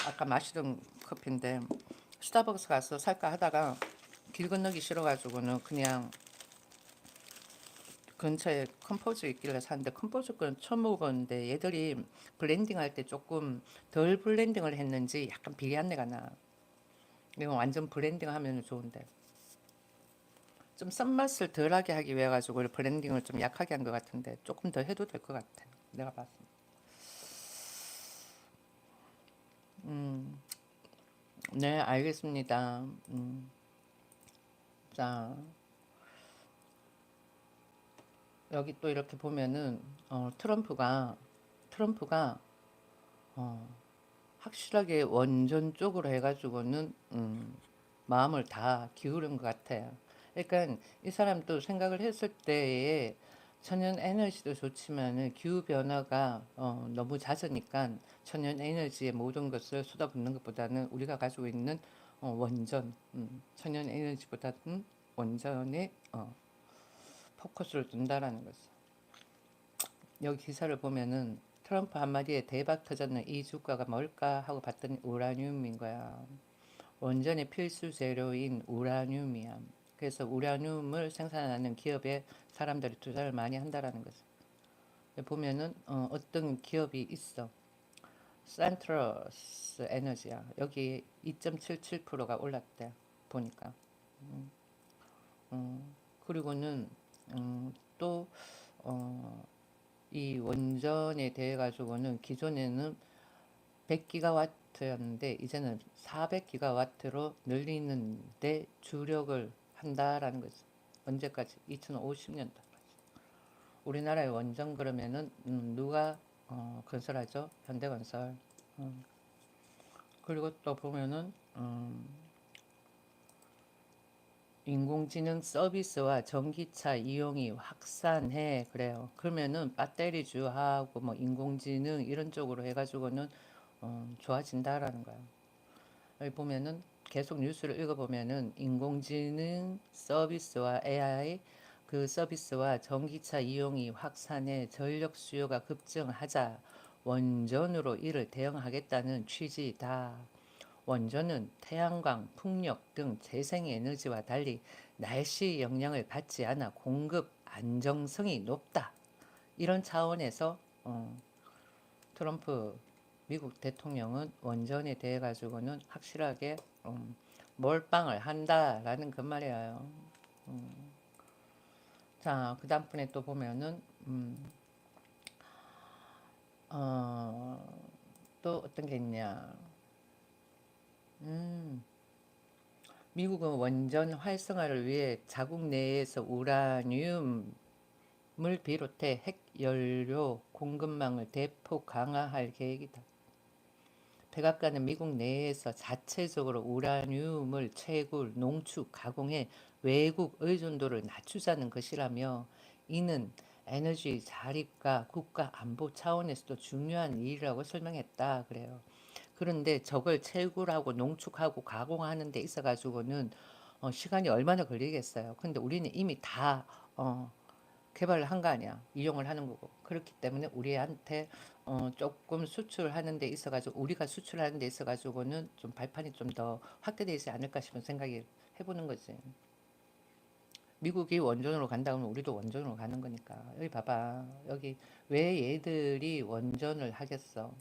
아까 마시던 커피인데 스타벅스 가서 살까 하다가 길 건너기 싫어가지고는 그냥 근처에 컴포즈 있길래 샀는데 컴포즈 건 처음 먹어봤는데 얘들이 블렌딩 할 때 조금 덜 블렌딩을 했는지 약간 비린내가 나. 이건 완전 블렌딩 하면 좋은데 좀 쓴맛을 덜하게 하기 위해 가지고 블렌딩을 좀 약하게 한 것 같은데 조금 더 해도 될 것 같아. 내가 봤을 때. 네, 알겠습니다. 자, 여기 또 이렇게 보면은 트럼프가 어, 확실하게 원전 쪽으로 해가지고는 마음을 다 기울인 것 같아요. 그러니까 이 사람도 생각을 했을 때에 천연 에너지도 좋지만은 기후 변화가 너무 잦으니까 천연 에너지의 모든 것을 쏟아붓는 것보다는 우리가 가지고 있는 원전, 천연 에너지보다는 원전에 포커스를 둔다라는 거죠. 여기 기사를 보면은 트럼프 한마디에 대박 터졌는 이 주가가 뭘까 하고 봤더니 우라늄인 거야. 원전의 필수 재료인 우라늄이야. 그래서 우라늄을 생산하는 기업에 사람들이 투자를 많이 한다라는 거죠. 보면은 어떤 기업이 있어. 센트러스 에너지야. 여기 2.77%가 올랐대. 보니까. 그리고는 또 이 원전에 대해 가지고는 기존에는 100기가와트였는데 이제는 400기가와트로 늘리는데 주력을 한다라는 거죠. 언제까지? 2050년도. 우리나라의 원전 그러면은 누가 건설하죠? 현대건설. 음. 그리고 또 보면은 인공지능 서비스와 전기차 이용이 확산해 그래요. 그러면은 배터리주하고 뭐 인공지능 이런 쪽으로 해가지고는 좋아진다라는 거예요. 여기 보면은 계속 뉴스를 읽어보면은 인공지능 서비스와 AI 그 서비스와 전기차 이용이 확산해 전력 수요가 급증하자 원전으로 이를 대응하겠다는 취지다. 원전은 태양광, 풍력 등 재생에너지와 달리 날씨 영향을 받지 않아 공급 안정성이 높다. 이런 차원에서 트럼프 미국 대통령은 원전에 대해 가지고는 확실하게 몰빵을 한다라는 그 말이에요. 자, 그 다음 분에 또 보면은 어, 또 어떤 게 있냐? 미국은 원전 활성화를 위해 자국 내에서 우라늄을 비롯해 핵 연료 공급망을 대폭 강화할 계획이다. 백악관은 미국 내에서 자체적으로 우라늄을 채굴, 농축, 가공해 외국 의존도를 낮추자는 것이라며 이는 에너지 자립과 국가 안보 차원에서도 중요한 일이라고 설명했다. 그래요. 그런데 저걸 채굴하고 농축하고 가공하는 데 있어 가지고는 시간이 얼마나 걸리겠어요. 근데 우리는 이미 다 어, 개발을 한 거 아니야. 이용을 하는 거고. 그렇기 때문에 우리한테 조금 수출하는 데 있어 가지고 우리가 수출하는 데 있어 가지고는 좀 발판이 좀 더 확대되지 않을까 싶은 생각이 해보는 거지. 미국이 원전으로 간다 면 우리도 원전으로 가는 거니까. 여기 봐봐. 여기 왜 얘들이 원전을 하겠어?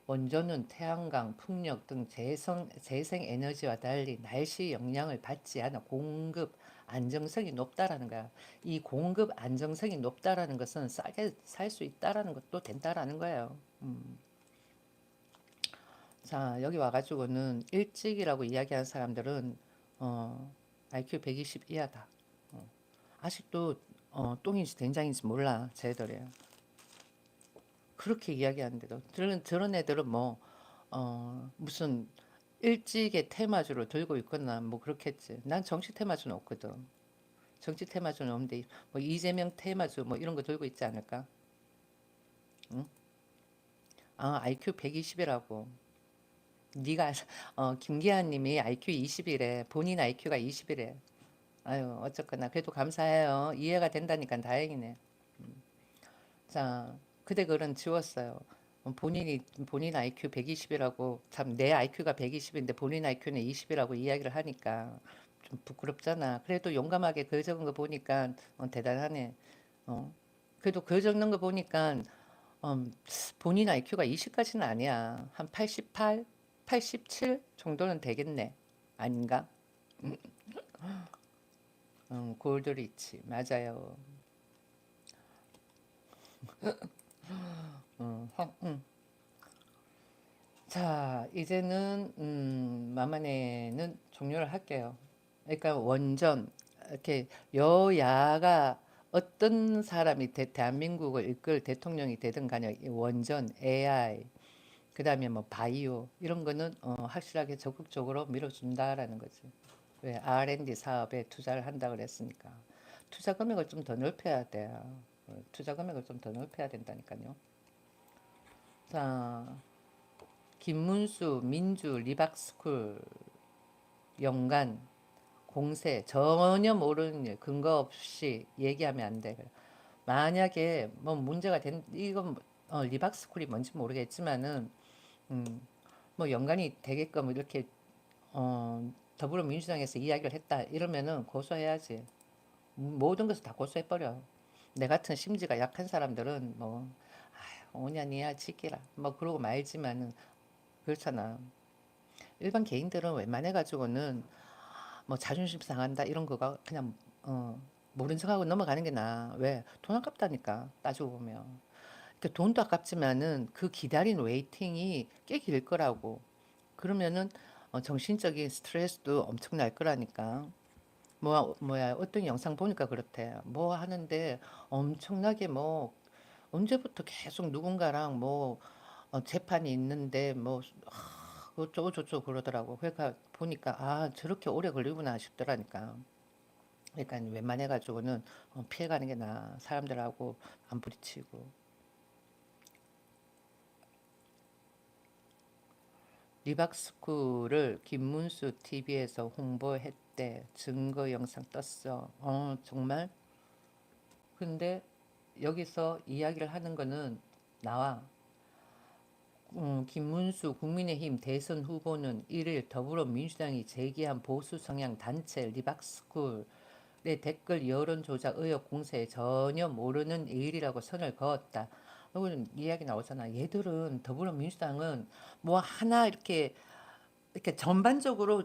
원전은 태양광, 풍력 등 재생 에너지와 달리 날씨 영향을 받지 않아 공급 안정성이 높다라는 거야. 이 공급 안정성이 높다라는 것은 싸게 살 수 있다라는 것도 된다라는 거예요. 자, 여기 와가지고는 일찍이라고 이야기하는 사람들은 IQ 120 이하다. 아직도 똥인지 된장인지 몰라, 쟤들이. 그렇게 이야기하는데도 저런 애들은 뭐 무슨 일찍의 테마주를 들고 있거나 뭐 그렇겠지. 난 정치 테마주는 없거든. 정치 테마주는 없는데 뭐 이재명 테마주 뭐 이런 거 들고 있지 않을까? 응? 아, IQ 120이라고. 네가 김기한 님이 IQ 20이래. 본인 IQ가 20이래. 아유, 어쨌거나 그래도 감사해요. 이해가 된다니까 다행이네. 자, 그대 글은 지웠어요. 본인 IQ 120이라고 참 내 IQ가 120인데 본인 IQ는 20이라고 이야기를 하니까 좀 부끄럽잖아. 그래도 용감하게 글 적은 거 보니까 대단하네. 어. 그래도 글 적는 거 보니까 음, 본인 IQ가 20까지는 아니야. 한 88, 87 정도는 되겠네. 아닌가? 골드리치 맞아요. 자, 이제는 만만해는 종료를 할게요. 그러니까 원전 이렇게 여야가 어떤 사람이 대한민국을 이끌 대통령이 되든 간에 이 원전, AI, 그다음에 뭐 바이오 이런 거는 확실하게 적극적으로 밀어준다라는 거지. 왜 R&D 사업에 투자를 한다 그랬으니까 투자 금액을 좀 더 넓혀야 돼요. 투자 금액을 좀 더 넓혀야 된다니까요. 자, 김문수, 민주, 리박스쿨, 연간, 공세 전혀 모르는 일 근거 없이 얘기하면 안 돼. 만약에 뭐 문제가 된 이건 리박스쿨이 뭔지 모르겠지만은 뭐 연관이 되게끔 이렇게 더불어민주당에서 이야기를 했다 이러면은 고소해야지. 모든 것을 다 고소해버려. 내 같은 심지가 약한 사람들은 뭐 오냐 니야 지키라 뭐 그러고 말지만은 그렇잖아. 일반 개인들은 웬만해 가지고는 뭐 자존심 상한다 이런 거가 그냥 모른 척하고 넘어가는 게 나아. 왜? 돈 아깝다니까 따지고 보면. 그 돈도 아깝지만은 그 기다린 웨이팅이 꽤 길 거라고. 그러면은 정신적인 스트레스도 엄청날 거라니까. 뭐야 어떤 영상 보니까 그렇대. 뭐 하는데 엄청나게 뭐 언제부터 계속 누군가랑 뭐 재판이 있는데 뭐 어쩌고 저쩌고 그러더라고. 그러니까 보니까 아 저렇게 오래 걸리구나 싶더라니까. 그러니까 웬만해 가지고는 피해가는 게 나아. 사람들하고 안 부딪히고. 리박스쿨을 김문수 TV에서 홍보했대. 증거 영상 떴어. 정말? 근데 여기서 이야기를 하는 거는 나와. 김문수 국민의힘 대선 후보는 1일 더불어민주당이 제기한 보수 성향 단체 리박스쿨의 댓글 여론 조작 의혹 공세에 전혀 모르는 일이라고 선을 그었다. 이건 이야기 나오잖아. 얘들은 더불어민주당은 뭐 하나 이렇게 전반적으로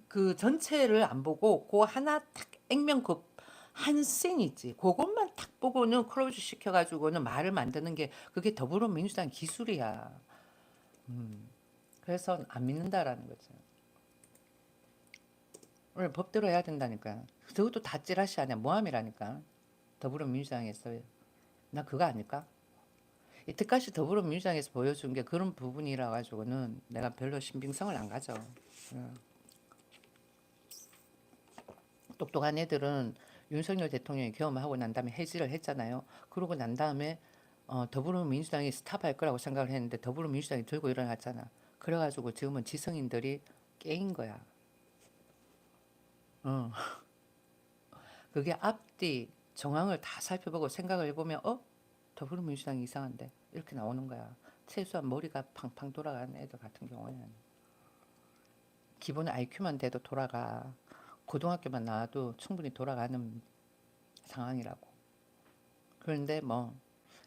그 전체를 안 보고 그 하나 딱 액면 그한 씬 있지. 그것만 딱 보고는 크로즈 시켜가지고는 말을 만드는 게 그게 더불어민주당 기술이야. 그래서 안 믿는다라는 거죠. 오늘 법대로 해야 된다니까. 저것도 다 찌라시 아니야. 모함이라니까. 더불어민주당에서. 나 그거 아닐까? 이때까지 더불어민주당에서 보여준 게 그런 부분이라 가지고는 내가 별로 신빙성을 안 가져. 똑똑한 애들은 윤석열 대통령이 경험하고 난 다음에 해지를 했잖아요. 그러고 난 다음에 더불어민주당이 스탑할 거라고 생각을 했는데 더불어민주당이 들고 일어났잖아. 그래가지고 지금은 지성인들이 깨인 거야. 어. 그게 앞뒤 정황을 다 살펴보고 생각을 해보면 더불어민주당이 이상한데 이렇게 나오는 거야. 최소한 머리가 팡팡 돌아가는 애들 같은 경우에는 기본 IQ만 돼도 돌아가. 고등학교만 나와도 충분히 돌아가는 상황이라고. 그런데 뭐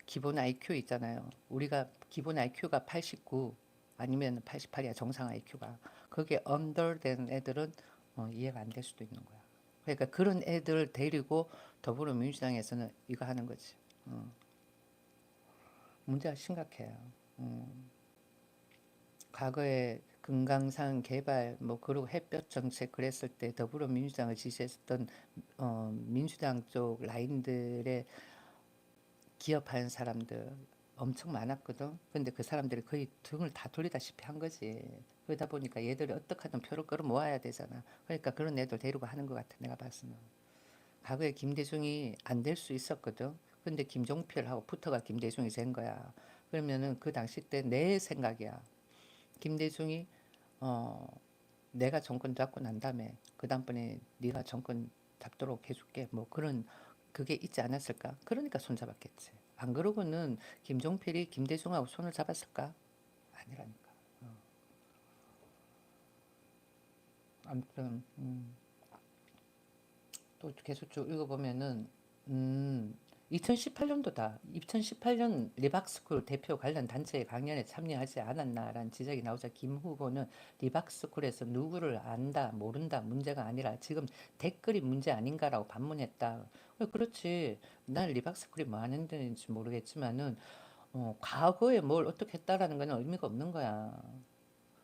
기본 IQ 있잖아요. 우리가 기본 IQ가 89 아니면 88이야 정상 IQ가. 그게 언더된 애들은 이해가 안 될 수도 있는 거야. 그러니까 그런 애들 데리고 더불어민주당에서는 이거 하는 거지. 문제가 심각해요. 과거에 금강산 개발 뭐 그리고 햇볕 정책 그랬을 때 더불어민주당을 지지했었던 민주당 쪽 라인들의 기업하는 사람들 엄청 많았거든. 근데 그 사람들이 거의 등을 다 돌리다시피 한 거지. 그러다 보니까 얘들이 어떻게 하든 표를 끌어모아야 되잖아. 그러니까 그런 애들 데리고 하는 것 같아 내가 봐서는. 과거에 김대중이 안 될 수 있었거든. 근데 김종필하고 붙어가 김대중이 된 거야. 그러면은 그 당시 때 내 생각이야. 김대중이 어 내가 정권 잡고 난 다음에 그 다음번에 네가 정권 잡도록 해줄게. 뭐 그런 그게 있지 않았을까? 그러니까 손잡았겠지. 안 그러고는 김종필이 김대중하고 손을 잡았을까? 아니라니까. 아무튼 또 계속 쭉 읽어보면은 2018년도다. 2018년 리박스쿨 대표 관련 단체의 강연에 참여하지 않았나라는 지적이 나오자 김 후보는 리박스쿨에서 누구를 안다 모른다 문제가 아니라 지금 댓글이 문제 아닌가라고 반문했다. 그렇지. 난 리박스쿨이 뭐 하는 데인지 모르겠지만은 과거에 뭘 어떻게 했다라는 건 의미가 없는 거야.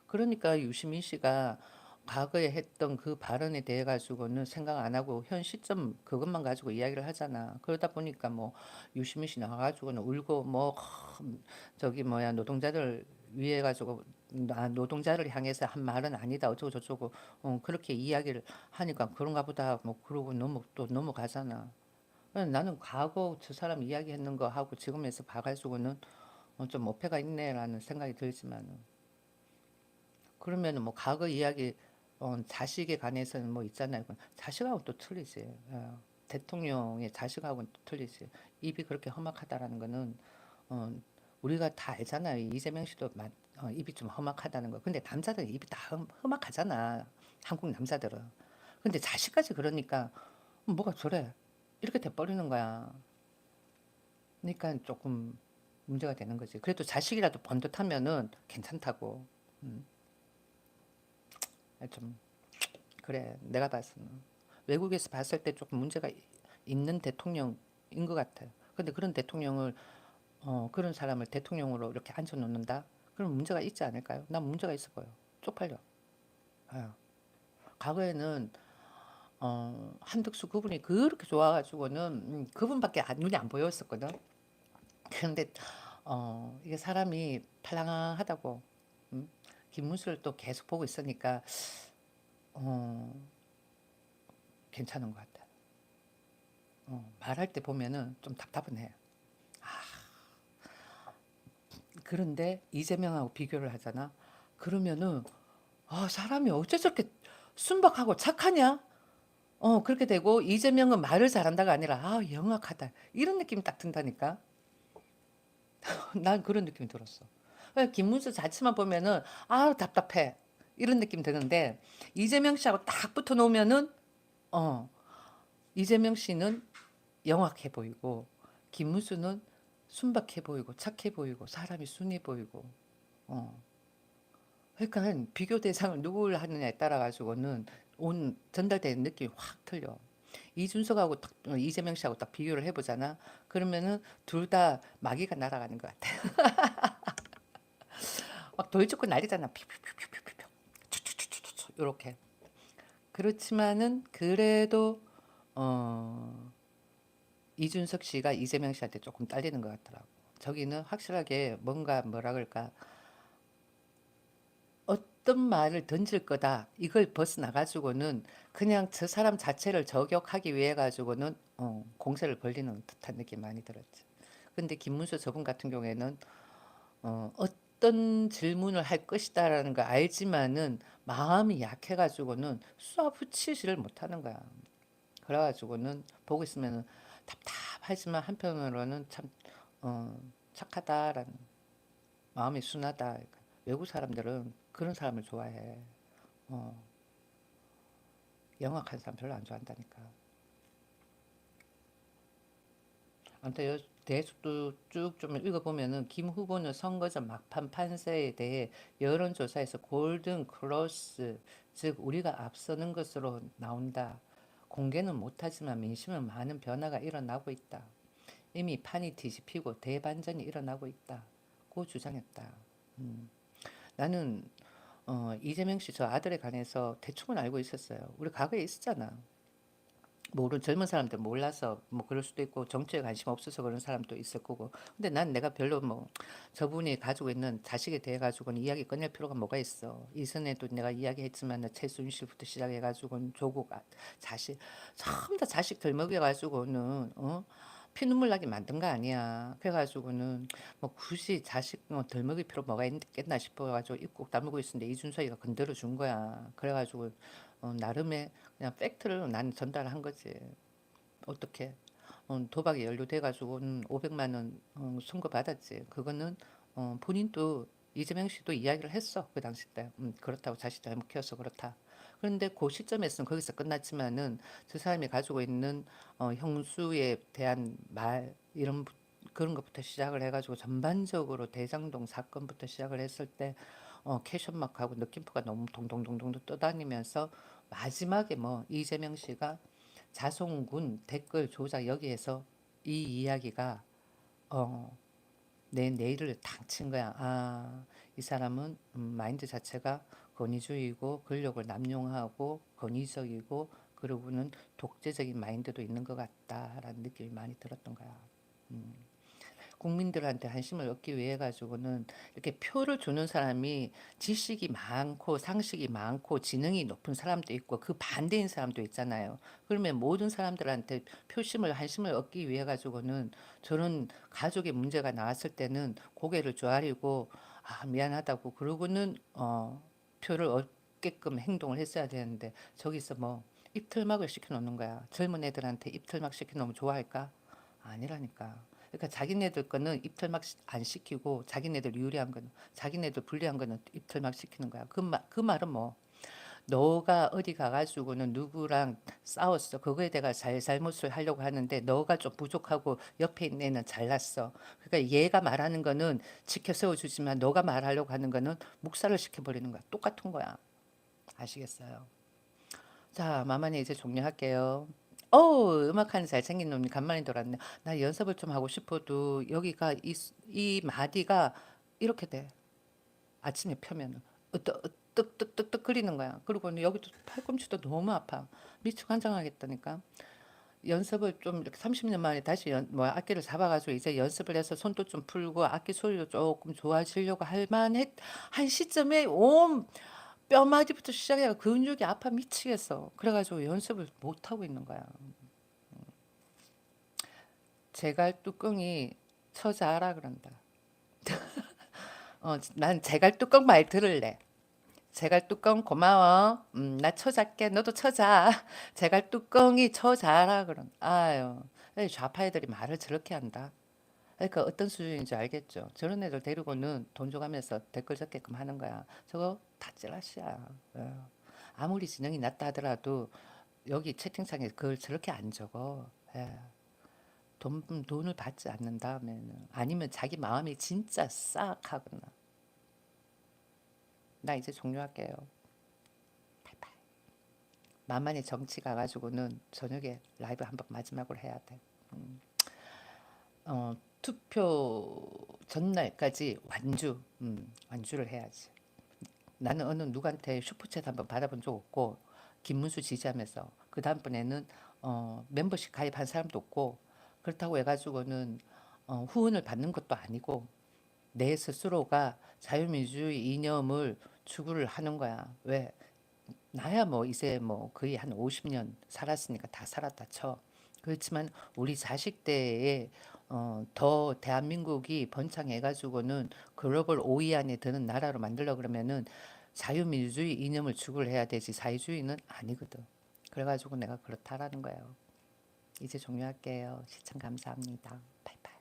그러니까 유시민 씨가 과거에 했던 그 발언에 대해 가지고는 생각 안 하고 현 시점 그것만 가지고 이야기를 하잖아. 그러다 보니까 뭐 유시민 씨 나와가지고는 울고 뭐 저기 뭐야 노동자들 위해 가지고 노동자를 향해서 한 말은 아니다 어쩌고 저쩌고 그렇게 이야기를 하니까 그런가 보다 뭐 그러고 또 넘어가잖아. 나는 과거 저 사람 이야기했는 거 하고 지금에서 봐가지고는 좀 어폐가 있네라는 생각이 들지만은 그러면은 뭐 과거 이야기 자식에 관해서는 뭐 있잖아요. 자식하고 또 틀리지. 대통령의 자식하고는 또 틀리지. 입이 그렇게 험악하다라는 거는 어, 우리가 다 알잖아요. 이재명 씨도 입이 좀 험악하다는 거. 근데 남자들은 입이 다 험악하잖아. 한국 남자들은. 근데 자식까지 그러니까 뭐가 저래. 이렇게 돼버리는 거야. 그러니까 조금 문제가 되는 거지. 그래도 자식이라도 번듯하면은 괜찮다고. 음, 좀 그래, 내가 봤을 때는 외국에서 봤을 때 조금 문제가 있는 대통령인 것 같아요. 근데 그런 대통령을 그런 사람을 대통령으로 이렇게 앉혀놓는다? 그럼 문제가 있지 않을까요? 난 문제가 있어 보여. 쪽팔려. 아유. 과거에는 한덕수 그분이 그렇게 좋아가지고는 그분밖에 눈이 안 보였었거든. 그런데 이게 사람이 팔랑하다고 김문수를 또 계속 보고 있으니까 어, 괜찮은 것 같아. 말할 때 보면은 좀 답답은 해. 그런데 이재명하고 비교를 하잖아. 그러면은 사람이 어째 저렇게 순박하고 착하냐? 그렇게 되고 이재명은 말을 잘한다가 아니라 영악하다. 이런 느낌이 딱 든다니까. 난 그런 느낌이 들었어. 김문수 자체만 보면은 답답해. 이런 느낌 드는데 이재명 씨하고 딱 붙어 놓으면은 어, 이재명 씨는 영악해 보이고 김문수는 순박해 보이고 착해 보이고 사람이 순해 보이고 어. 그러니까 비교 대상을 누구를 하느냐에 따라 가지고는 온 전달되는 느낌이 확 틀려. 이준석하고 이재명 씨하고 딱 비교를 해보잖아. 그러면은 둘 다 마귀가 날아가는 것 같아. 막 돌직구 날리잖아. 퓨퓨퓨퓨퓨퓨퓨. 추추추추추 이렇게. 그렇지만은 그래도 어, 이준석 씨가 이재명 씨한테 조금 딸리는 것 같더라고. 저기는 확실하게 뭔가 뭐라 그럴까 어떤 말을 던질 거다 이걸 벗어나 가지고는 그냥 저 사람 자체를 저격하기 위해 가지고는 공세를 벌리는 듯한 느낌 많이 들었지. 근데 김문수 저분 같은 경우에는 어떤 질문을 할 것이다라는 걸 알지만은 마음이 약해 가지고는 쏴붙이지를 못하는 거야. 그래 가지고는 보고 있으면은 답답하지만 한편으로는 참 어, 착하다라는 마음이 순하다. 그러니까 외국 사람들은 그런 사람을 좋아해. 어, 영악한 사람 별로 안 좋아한다니까. 아무튼 대해서도 쭉 좀 읽어보면은 김 후보는 선거전 막판 판세에 대해 여론조사에서 골든 크로스, 즉 우리가 앞서는 것으로 나온다. 공개는 못하지만 민심은 많은 변화가 일어나고 있다. 이미 판이 뒤집히고 대반전이 일어나고 있다. 고 주장했다. 음. 나는 이재명 씨 저 아들에 관해서 대충은 알고 있었어요. 우리 과거에 있었잖아. 모르는 젊은 사람들 몰라서 뭐 그럴 수도 있고 정치에 관심 없어서 그런 사람도 있을 거고. 근데 난 내가 별로 뭐 저분이 가지고 있는 자식에 대해 가지고는 이야기 꺼낼 필요가 뭐가 있어. 이전에도 내가 이야기했지만 최순실부터 시작해 가지고는 조국 자식 전부 다 자식 들먹여 가지고는 피눈물 나게 만든 거 아니야. 그래가지고는 뭐 굳이 자식 덜 먹일 필요 뭐가 있겠나 싶어가지고 입국 다물고 있었는데 이준석이가 건드려 준 거야. 그래가지고 나름의 그냥 팩트를 난 전달한 거지. 어떻게? 도박에 연루돼가지고는 500만 원 선고받았지. 그거는 본인도 이재명 씨도 이야기를 했어. 그 당시 때. 그렇다고 자식 잘못 키워서 그렇다. 그런데 그 시점에서는 거기서 끝났지만은 저 사람이 가지고 있는 형수에 대한 말 이런 그런 것부터 시작을 해가지고 전반적으로 대장동 사건부터 시작을 했을 때 캐션막하고 느낌표가 너무 동동동동 떠다니면서 마지막에 뭐 이재명 씨가 자송군 댓글 조작 여기에서 이 이야기가 어, 내 내일을 탁 친 거야. 아, 이 사람은 마인드 자체가 권위주의고 권력을 남용하고 권위적이고 그러고는 독재적인 마인드도 있는 것 같다라는 느낌이 많이 들었던 거야. 음. 국민들한테 관심을 얻기 위해 가지고는 이렇게 표를 주는 사람이 지식이 많고 상식이 많고 지능이 높은 사람도 있고 그 반대인 사람도 있잖아요. 그러면 모든 사람들한테 표심을 관심을 얻기 위해 가지고는 저는 가족의 문제가 나왔을 때는 고개를 조아리고 아 미안하다고 그러고는 표를 얻게끔 행동을 했어야 되는데 저기서 뭐 입틀막을 시켜놓는 거야. 젊은 애들한테 입틀막 시켜놓으면 좋아할까? 아니라니까. 그러니까 자기네들 거는 입틀막 안 시키고 자기네들 유리한 거는 자기네들 불리한 거는 입틀막 시키는 거야. 그 말은 뭐 너가 어디 가가지고는 누구랑 싸웠어. 그거에 대가 잘못을 하려고 하는데 너가 좀 부족하고 옆에 있는 애는 잘났어. 그러니까 얘가 말하는 거는 지켜 세워주지만 너가 말하려고 하는 거는 묵살을 시켜버리는 거야. 똑같은 거야. 아시겠어요? 자, 마만이 이제 종료할게요. 음악하는 잘생긴 놈이 간만에 돌았네. 나 연습을 좀 하고 싶어도 여기가 이 마디가 이렇게 돼. 아침에 펴면은 뜨뜨뜨뜨 거리는 거야. 그리고는 여기도 팔꿈치도 너무 아파. 미쳐 관장하겠다니까. 연습을 좀 이렇게 30년 만에 다시 뭐 악기를 잡아가지고 이제 연습을 해서 손도 좀 풀고 악기 소리도 조금 좋아지려고 할 만한 시점에 온 뼈마디부터 시작해가 근육이 아파 미치겠어. 그래가지고 연습을 못 하고 있는 거야. 제갈 뚜껑이 처자라 그런다. 난 제갈 뚜껑 말 들을래. 제갈 뚜껑 고마워. 나 처잘게. 너도 처자. 제갈 뚜껑이 처자라 그런. 아유, 이 좌파 애들이 말을 저렇게 한다. 그러니까 어떤 수준인지 알겠죠. 저런 애들 데리고는 돈 줘가면서 댓글 적게끔 하는 거야. 저거 다 찌라시야. 예. 아무리 지능이 낮다 하더라도 여기 채팅창에 그걸 저렇게 안 적어. 예. 돈을 받지 않는다면은 아니면 자기 마음이 진짜 싹 하거나. 나 이제 종료할게요. 바이바이. 만만히 정치 가가지고는 저녁에 라이브 한번 마지막으로 해야 돼. 투표 전날까지 완주를 해야지. 나는 어느 누구한테 슈퍼챗 한번 받아본 적 없고 김문수 지지하면서 그 다음번에는 멤버십 가입한 사람도 없고 그렇다고 해가지고는 후원을 받는 것도 아니고 내 스스로가 자유민주주의 이념을 추구를 하는 거야. 왜? 나야 뭐 이제 뭐 거의 한 50년 살았으니까 다 살았다 쳐. 그렇지만 우리 자식 때에 더 대한민국이 번창해가지고는 글로벌 5위 안에 드는 나라로 만들려 그러면은 자유민주주의 이념을 추구를 해야 되지 사회주의는 아니거든. 그래가지고 내가 그렇다라는 거예요. 이제 종료할게요. 시청 감사합니다. 바이바이.